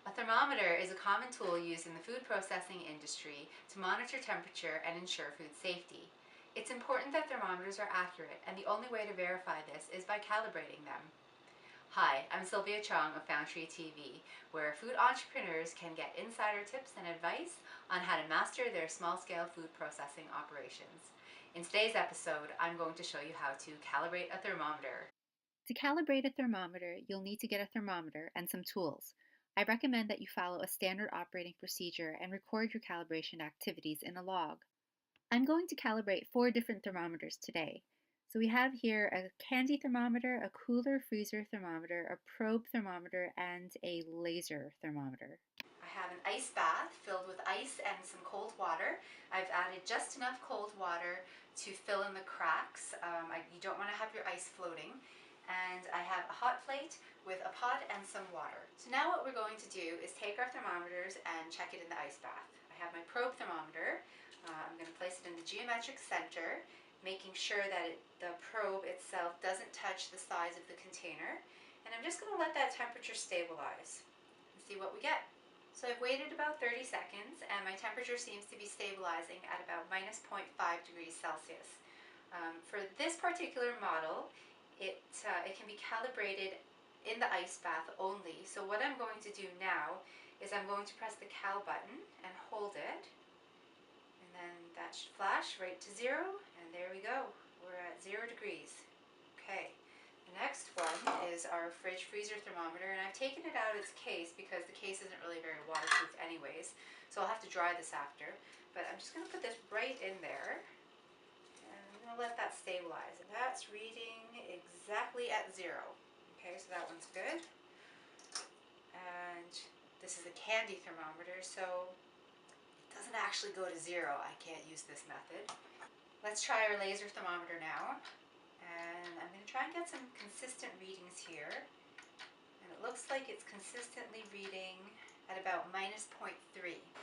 A thermometer is a common tool used in the food processing industry to monitor temperature and ensure food safety. It's important that thermometers are accurate, and the only way to verify this is by calibrating them. Hi, I'm Sylvia Chong of Foundry TV, where food entrepreneurs can get insider tips and advice on how to master their small-scale food processing operations. In today's episode, I'm going to show you how to calibrate a thermometer. To calibrate a thermometer, you'll need to get a thermometer and some tools. I recommend that you follow a standard operating procedure and record your calibration activities in a log. I'm going to calibrate 4 different thermometers today. So we have here a candy thermometer, a cooler freezer thermometer, a probe thermometer, and a laser thermometer. I have an ice bath filled with ice and some cold water. I've added just enough cold water to fill in the cracks. You don't want to have your ice floating. And I have a hot plate with a pot and some water. So now what we're going to do is take our thermometers and check it in the ice bath. I have my probe thermometer. I'm going to place it in the geometric center, making sure that the probe itself doesn't touch the sides of the container. And I'm just going to let that temperature stabilize and see what we get. So I've waited about 30 seconds and my temperature seems to be stabilizing at about minus 0.5 degrees Celsius. For this particular model, it can be calibrated in the ice bath only. So what I'm going to do now is I'm going to press the cal button and hold it. And then that should flash right to 0. And there we go. We're at 0 degrees. Okay. The next one is our fridge freezer thermometer, and I've taken it out of its case because the case isn't really very waterproof anyways, so I'll have to dry this after. But I'm just going to put this right in there, and I'm going to let that stabilize. And that's reading exactly at 0. Okay, so that one's good. And this is a candy thermometer, so it doesn't actually go to 0. I can't use this method. Let's try our laser thermometer now. And I'm going to try and get some consistent readings here. And it looks like it's consistently reading at about minus 0.3.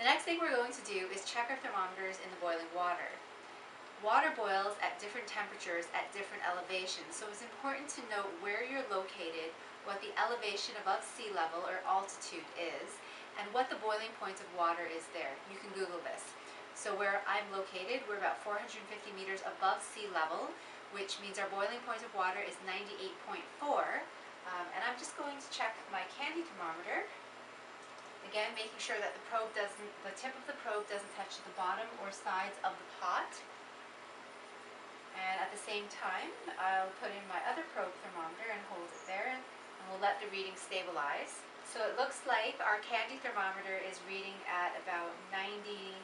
The next thing we're going to do is check our thermometers in the boiling water. Water boils at different temperatures at different elevations, so it's important to note where you're located, what the elevation above sea level or altitude is, and what the boiling point of water is there. You can Google this. So where I'm located, we're about 450 meters above sea level, which means our boiling point of water is 98.4. And I'm just going to check my candy thermometer. Again, making sure that the tip of the probe doesn't touch the bottom or sides of the pot. And at the same time, I'll put in my other probe thermometer and hold it there, and we'll let the reading stabilize. So it looks like our candy thermometer is reading at about 95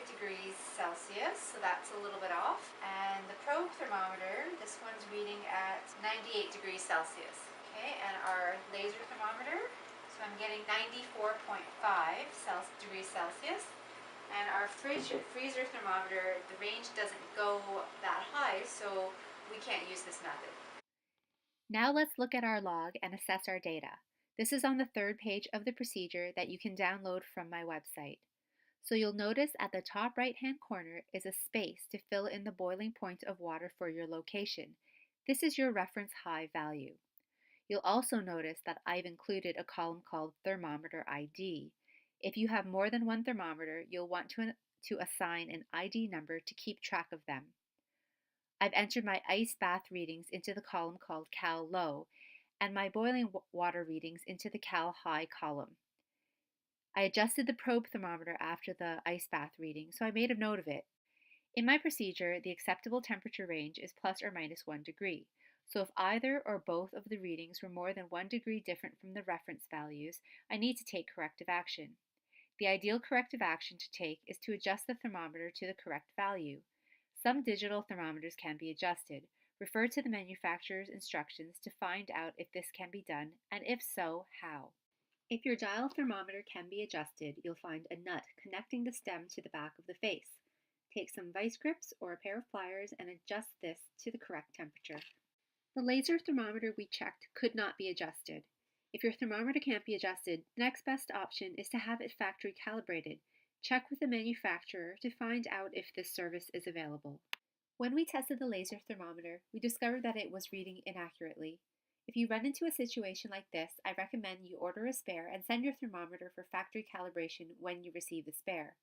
degrees Celsius, so that's a little bit off. And the probe thermometer, this one's reading at 98 degrees Celsius. Okay, and our laser thermometer, so I'm getting 94.5 degrees Celsius. And our freezer thermometer, the range doesn't go that high, so we can't use this method. Now let's look at our log and assess our data. This is on the 3rd page of the procedure that you can download from my website. So you'll notice at the top right-hand corner is a space to fill in the boiling point of water for your location. This is your reference high value. You'll also notice that I've included a column called Thermometer ID. If you have more than one thermometer, you'll want to assign an ID number to keep track of them. I've entered my ice bath readings into the column called Cal Low and my boiling water readings into the Cal High column. I adjusted the probe thermometer after the ice bath reading, so I made a note of it. In my procedure, the acceptable temperature range is plus or minus 1 degree. So if either or both of the readings were more than 1 degree different from the reference values, I need to take corrective action. The ideal corrective action to take is to adjust the thermometer to the correct value. Some digital thermometers can be adjusted. Refer to the manufacturer's instructions to find out if this can be done, and if so, how. If your dial thermometer can be adjusted, you'll find a nut connecting the stem to the back of the face. Take some vice grips or a pair of pliers and adjust this to the correct temperature. The laser thermometer we checked could not be adjusted. If your thermometer can't be adjusted, the next best option is to have it factory calibrated. Check with the manufacturer to find out if this service is available. When we tested the laser thermometer, we discovered that it was reading inaccurately. If you run into a situation like this, I recommend you order a spare and send your thermometer for factory calibration when you receive the spare.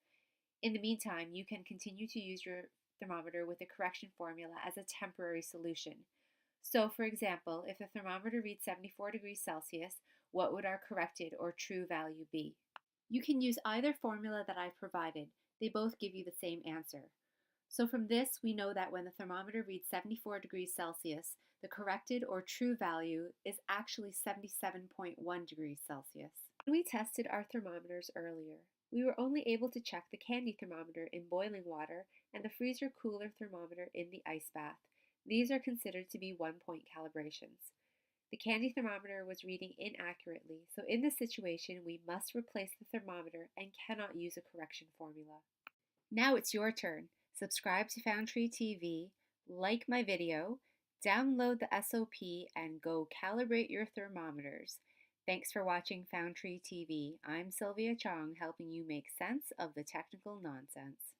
In the meantime, you can continue to use your thermometer with the correction formula as a temporary solution. So, for example, if the thermometer reads 74 degrees Celsius, what would our corrected or true value be? You can use either formula that I've provided. They both give you the same answer. So from this, we know that when the thermometer reads 74 degrees Celsius, the corrected or true value is actually 77.1 degrees Celsius. When we tested our thermometers earlier, we were only able to check the candy thermometer in boiling water and the freezer cooler thermometer in the ice bath. These are considered to be 1-point calibrations. The candy thermometer was reading inaccurately, so in this situation, we must replace the thermometer and cannot use a correction formula. Now it's your turn. Subscribe to Foundry TV, like my video, download the SOP, and go calibrate your thermometers. Thanks for watching Foundry TV. I'm Sylvia Chong, helping you make sense of the technical nonsense.